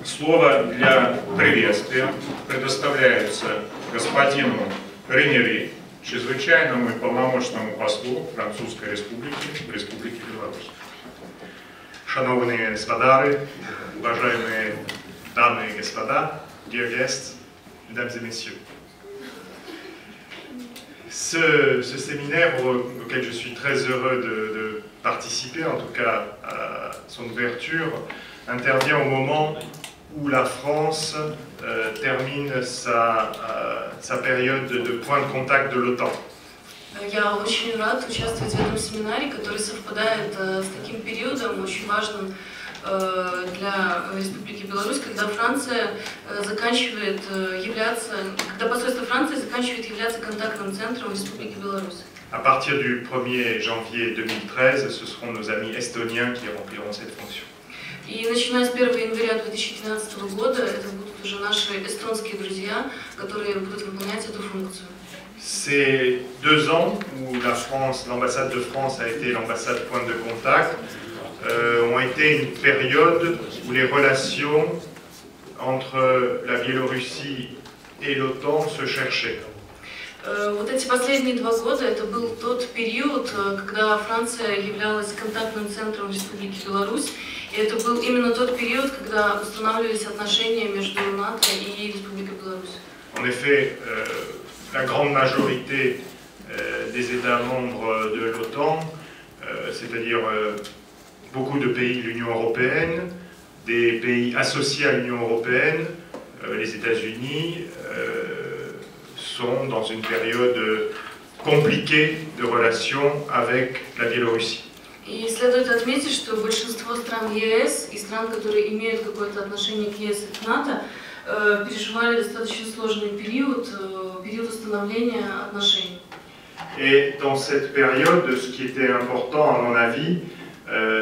Слово для приветствия предоставляется господину Ренери, чрезвычайному и полномочному послу Французской Республики в Республике Беларусь. Шановные господа, уважаемые дамы и господа, dear guests, mesdames et messieurs. Ce séminaire auquel je suis très heureux de participer, en tout cas à son ouverture, intervient au moment où la France termine sa période de point de contact de l'OTAN. Я очень рад участвовать в этом семинаре, который совпадает с таким периодом, очень важным для Республики Беларусь, когда Франция заканчивает являться, когда посольство Франции заканчивает являться контактным центром Республики Беларусь. À partir du 1er janvier 2013, ce seront nos amis estoniens qui rempliront cette fonction. И начиная с 1 января 2013 года, это будут уже наши эстонские друзья, которые будут выполнять эту функцию. Ces 2 ans où l'ambassade de France a été l'ambassade point de contact, ont été une période où les relations entre la Biélorussie et l'OTAN se cherchaient. Вот эти последние 2 года это был тот период, когда Франция являлась контактным центром Республики Беларусь, и это был именно тот период, когда устанавливались отношения между НАТО и Республикой Беларусь. En effet, la grande majorité des États membres de l'OTAN, c'est-à-dire beaucoup de pays de l'Union européenne, des pays associés à l'Union européenne, les États-Unis, sont dans une période compliquée de relations avec la Biélorussie. И следует отметить, что большинство стран ЕС и стран, которые имеют какое-то отношение к ЕС и к НАТО, переживали достаточно сложный период установления отношений. Et dans cette période, ce qui était important à mon avis,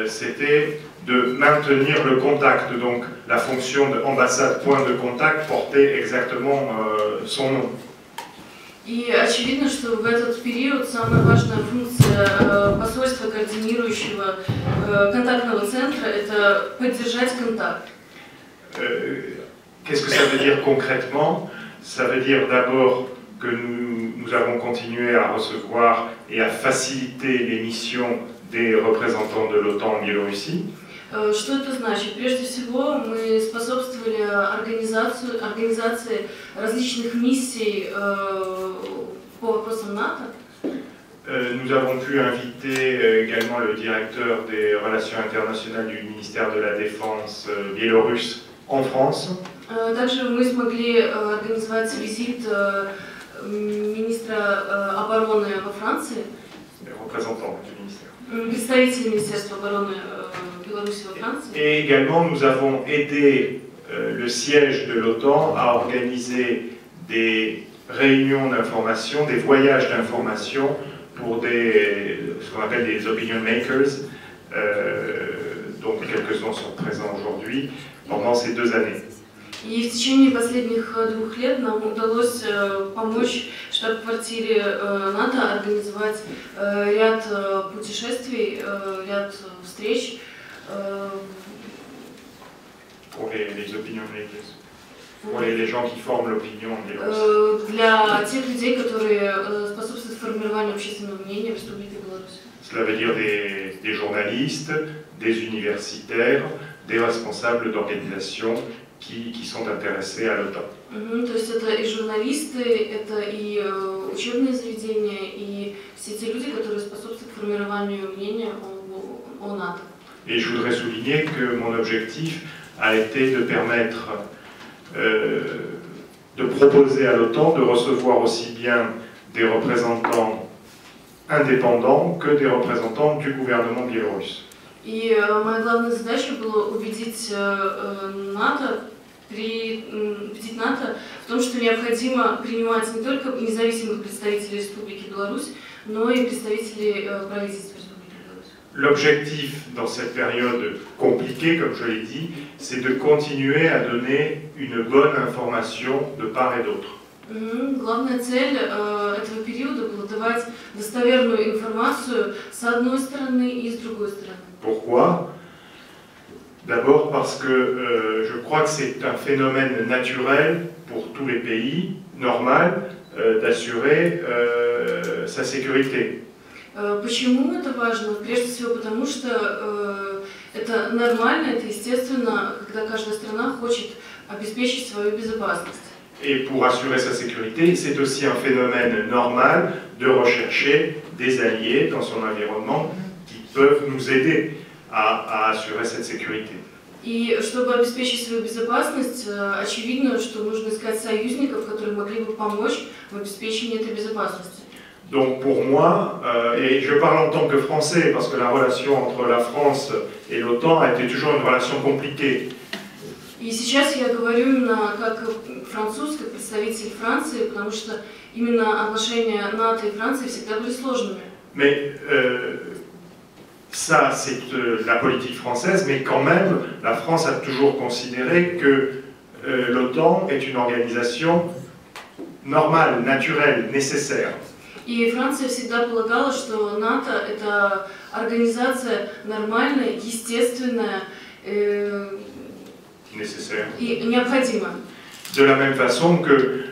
c'était de maintenir le contact. Donc la fonction d'ambassade point de contact portait exactement son nom. И очевидно, что в этот период самая важная функция посольства, координирующего контактного центра, это поддержать контакт. Qu'est-ce que ça veut dire concrètement? Ça veut dire d'abord que nous avons continué à recevoir et à faciliter les missions des représentants de l'OTAN en Biélorussie. Что это значит? Прежде всего, мы способствовали организации различных миссий по вопросам НАТО. Nous avons pu inviter également le directeur des relations internationales du ministère de la Défense biélorusse en France. Также мы смогли организовать визит министра обороны во Франции. Représentant du ministère. Представитель Министерства обороны Беларуси во Франции. Et également, nous avons aidé le siège de l'OTAN à organiser des réunions d'information, des voyages d'information pour ce qu'on appelle des opinion makers, dont quelques-uns sont présents aujourd'hui, pendant ces 2 années. И в течение последних 2 лет нам удалось помочь штаб-квартире НАТО организовать ряд путешествий, ряд встреч. Pour les opinion makers, pour les gens qui forment l'opinion en Biélorussie. Для тех людей, которые способствуют формированию общественного мнения в Республике Беларусь. Cela veut dire des journalistes, des universitaires, des responsables d'organisations qui sont intéressés à l'OTAN. То есть это и журналисты, это и учебные заведения, и все те люди, которые способствуют формированию мнения о НАТО. Et je voudrais souligner que mon objectif a été de permettre de proposer à l'OTAN de recevoir aussi bien des représentants indépendants que des représentants du gouvernement biélorusse. И моя главная задача была убедить НАТО в том, что необходимо принимать не только независимых представителей Республики Беларусь, но и представителей правительства Республики Беларусь. L'objectif dans cette période compliquée, comme je l'ai dit, c'est de continuer à donner une bonne information de part et d'autre. Главная цель этого периода была давать достоверную информацию с одной стороны и с другой стороны. Pourquoi? D'abord parce que je crois que c'est un phénomène naturel pour tous les pays, normal, d'assurer sa sécurité. Почему это важно? Прежде всего потому, что это нормально, это естественно, когда каждая страна хочет обеспечить свою безопасность. Et pour assurer sa sécurité, c'est aussi un phénomène normal de rechercher des alliés dans son environnement qui peuvent nous aider à assurer cette sécurité. И чтобы обеспечить свою безопасность, очевидно, что нужно искать союзников, которые могли бы помочь в обеспечении этой безопасности. Donc pour moi, et je parle en tant que Français, parce que la relation entre la France et l'OTAN a été toujours une relation compliquée. И сейчас я говорю именно как француз, как представитель Франции, потому что именно отношения НАТО и Франции всегда были сложными. Mais ça, c'est la politique française, mais quand même, la France a toujours considéré que l'OTAN est une organisation normale, naturelle, nécessaire. И Франция всегда полагала, что НАТО – это организация нормальная, естественная Nécessaire. и необходимая. De la même façon que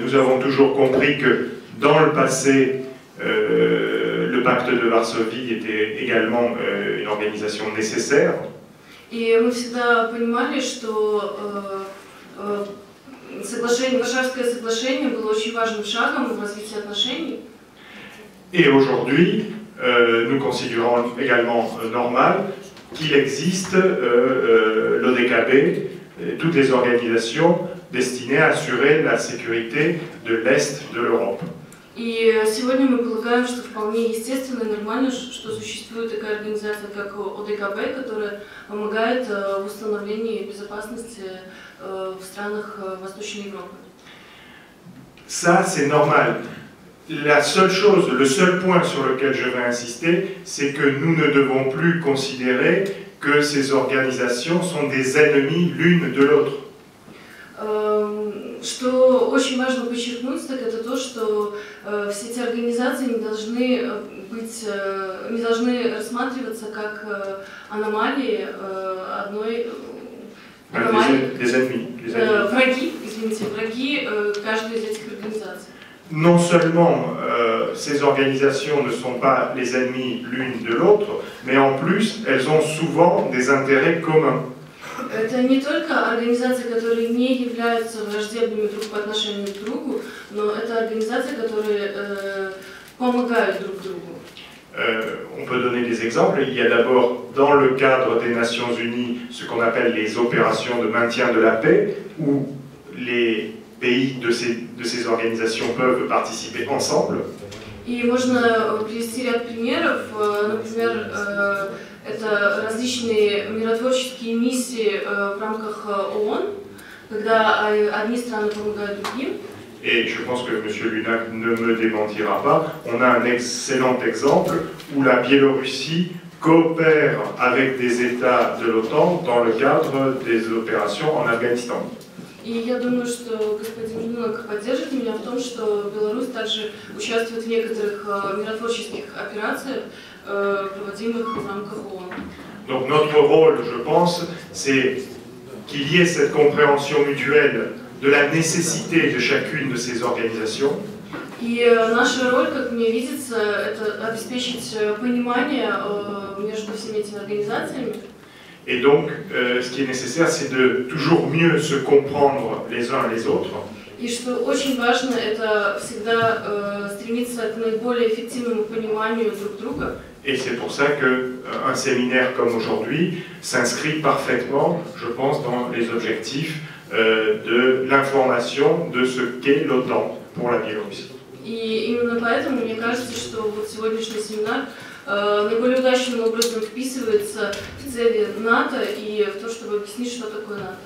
nous avons toujours compris que dans le passé, le pacte de Varsovie était également une organisation nécessaire. И мы всегда понимали, что Варшавское соглашение было очень важным шагом в развитии отношений. Et aujourd'hui, nous considérons également normal qu'il existe l'ODKB, toutes les organisations destinées à assurer la sécurité de l'Est de l'Europe. И сегодня мы полагаем, что вполне естественно и нормально, что существует такая организация, как ОДКБ, которая помогает в установлении безопасности в странах Восточной Европы. Ça, c'est normal. La seule chose, le seul point sur lequel je vais insister, c'est que nous ne devons plus considérer que ces organisations sont des ennemis l'une de l'autre. Что очень важно подчеркнуть, так это то, что все эти организации не должны рассматриваться как аномалии одной Des ennemis. враги каждой из этих организаций. Non seulement ces organisations ne sont pas les ennemis l'une de l'autre, mais en plus elles ont souvent des intérêts communs. Это не только организации, которые не являются враждебными друг по отношению к другу, но это организации, которые помогают друг другу. On peut donner des exemples. Il y a d'abord dans le cadre des Nations Unies ce qu'on appelle les opérations de maintien de la paix, où les pays de ces organisations peuvent participer ensemble. И можно привести ряд примеров, например, это различные миротворческие миссии в рамках ООН, когда одни страны помогают другим. Et je pense que M. Lunac ne me démentira pas. On a un excellent exemple où la Biélorussie coopère avec des États de l'OTAN dans le cadre des opérations en Afghanistan. И я думаю, что господин Люнак поддержит меня в том, что Беларусь также участвует в некоторых миротворческих операциях, проводимых в рамках ООН. Donc notre rôle, je pense, c'est qu'il y ait cette compréhension mutuelle de la nécessité de chacune de ces organisations. И наша роль, как мне видится, это обеспечить понимание между всеми этими организациями. Et donc, ce qui est nécessaire, c'est de toujours mieux se comprendre les uns les autres. И что очень важно, это всегда стремиться к наиболее эффективному пониманию друг друга. Et c'est pour ça qu'un séminaire comme aujourd'hui s'inscrit parfaitement, je pense, dans les objectifs de l'information de ce qu'est l'OTAN pour la Biélorussie. И именно поэтому мне кажется, что вот сегодняшний семинар наиболее удачным образом вписывается в цели НАТО и в то, чтобы объяснить, что такое НАТО.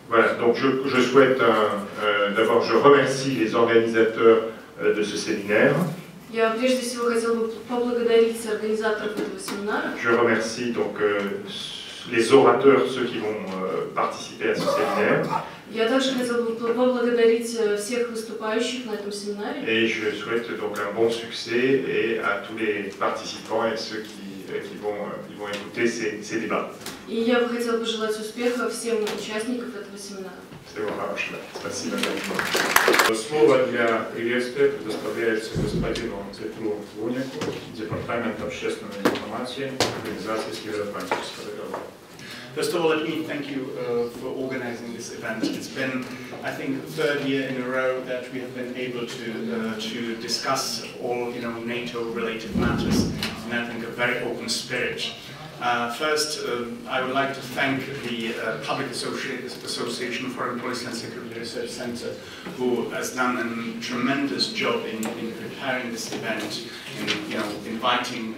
Voilà, donc je souhaite d'abord, je remercie les organisateurs de ce séminaire. Я прежде всего хотела бы поблагодарить организаторов этого семинара. Je remercie donc les orateurs, ceux qui vont participer à ce séminaire. Я также хотела бы поблагодарить всех выступающих на этом семинаре. Et je souhaite donc un bon succès et à tous les participants et ceux qui vont écouter ces débats. И я бы хотела пожелать успеха всем участникам этого семинара. Всего хорошего. Спасибо. Слово для приветствия предоставляется господину Петру Лунику, Департамент общественной информации Организации Североатлантического договора. First of all, let me thank you for organizing this event. It's been, I think, the third year in a row that we have been able to discuss all, NATO-related matters in, I think, a very open spirit. First, I would like to thank the Public Association of Foreign Policy and Security Research Center, who has done a tremendous job in preparing this event, in inviting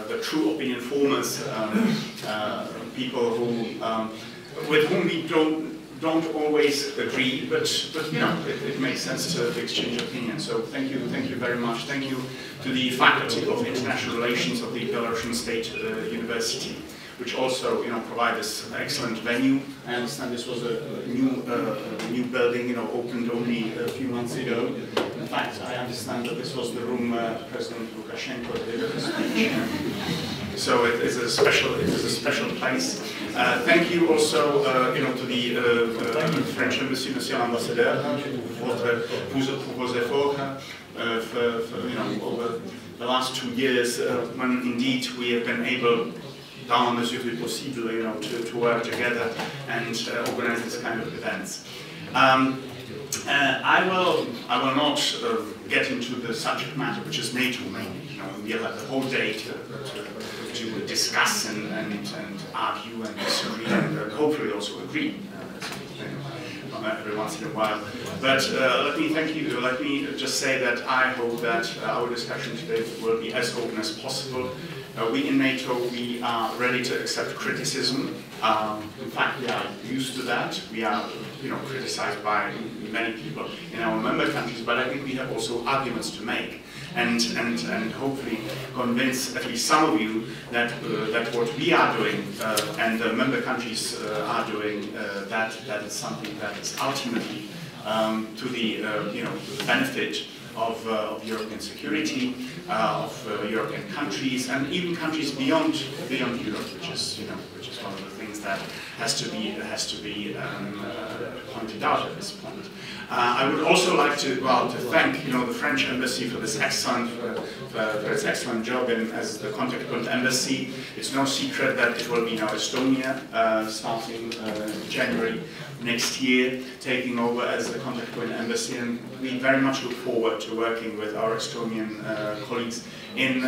the true opinion formers, people who, with whom we don't always agree, but it makes sense to exchange opinions. So thank you very much. Thank you to the Faculty of International Relations of the Belarusian State University, which also provide this excellent venue. I understand this was a new building, opened only a few months ago. In fact, I understand that this was the room President Lukashenko delivered his speech. So it is a special place. Thank you also, to the French Embassy, Monsieur l'Ambassadeur, pour vos efforts over the last 2 years, when indeed we have been able, dans la mesure du possible, to work together and organize this kind of events. I will not get into the subject matter, which is NATO mainly. We'll have the whole day to discuss and argue and disagree and hopefully also agree every once in a while. But let me thank you. Let me just say that I hope that our discussion today will be as open as possible. We in NATO, we are ready to accept criticism. In fact, we are used to that. We are, criticized by many people in our member countries, but I think we have also arguments to make, and hopefully convince at least some of you that what we are doing and the member countries are doing, that is something that is ultimately to the benefit of European security, of European countries, and even countries beyond Europe, which is one of the things that has to be pointed out at this point. I would also like to thank the French Embassy for this its excellent job as the contact point embassy. It's no secret that it will be now Estonia starting January next year, taking over as the contact point embassy, and we very much look forward to working with our Estonian colleagues in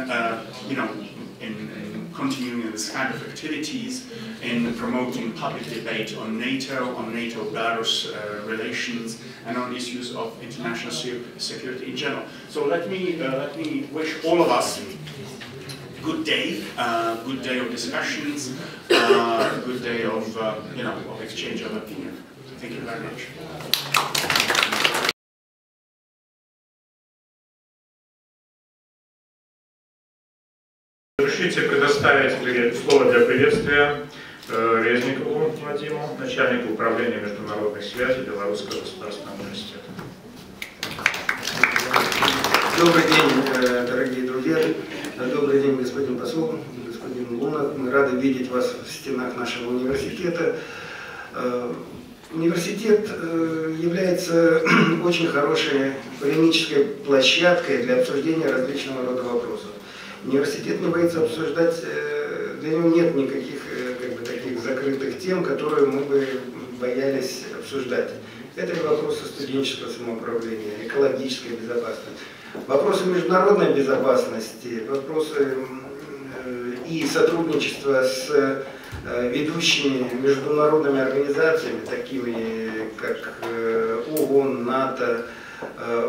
continuing this kind of activities, in promoting public debate on NATO-Belarus relations, and on issues of international security in general. So let me wish all of us good day of discussions, good day of exchange of opinion. Thank you very much. Разрешите предоставить слово для приветствия Резникову Вадиму, начальнику управления международных связей Белорусского государственного университета. Добрый день, дорогие друзья. Добрый день, господин посол, господин Луна. Мы рады видеть вас в стенах нашего университета. Университет является очень хорошей полемической площадкой для обсуждения различного рода вопросов. Университет не боится обсуждать, для него нет никаких таких закрытых тем, которые мы бы боялись обсуждать. Это вопросы студенческого самоуправления, экологической безопасности, вопросы международной безопасности, вопросы и сотрудничества с ведущими международными организациями, такими как ООН, НАТО,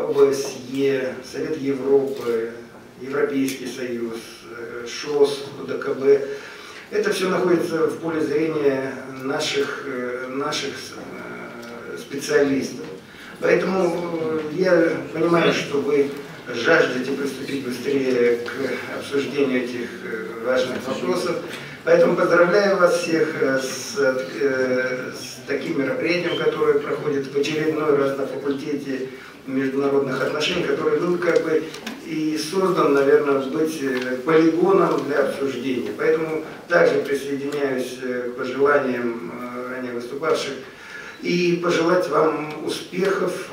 ОБСЕ, Совет Европы, Европейский Союз, ШОС, ОДКБ. Это все находится в поле зрения наших специалистов. Поэтому я понимаю, что вы жаждете приступить быстрее к обсуждению этих важных вопросов. Поэтому поздравляю вас всех с таким мероприятием, которое проходит в очередной раз на факультете международных отношений, который, ну, как бы и создан, наверное, быть полигоном для обсуждения. Поэтому также присоединяюсь к пожеланиям ранее выступавших и пожелать вам успехов,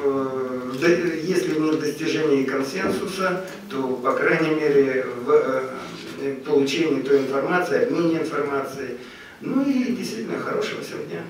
если не в достижении консенсуса, то, по крайней мере, в получении той информации, обмене информацией. Ну и действительно хорошего всем дня.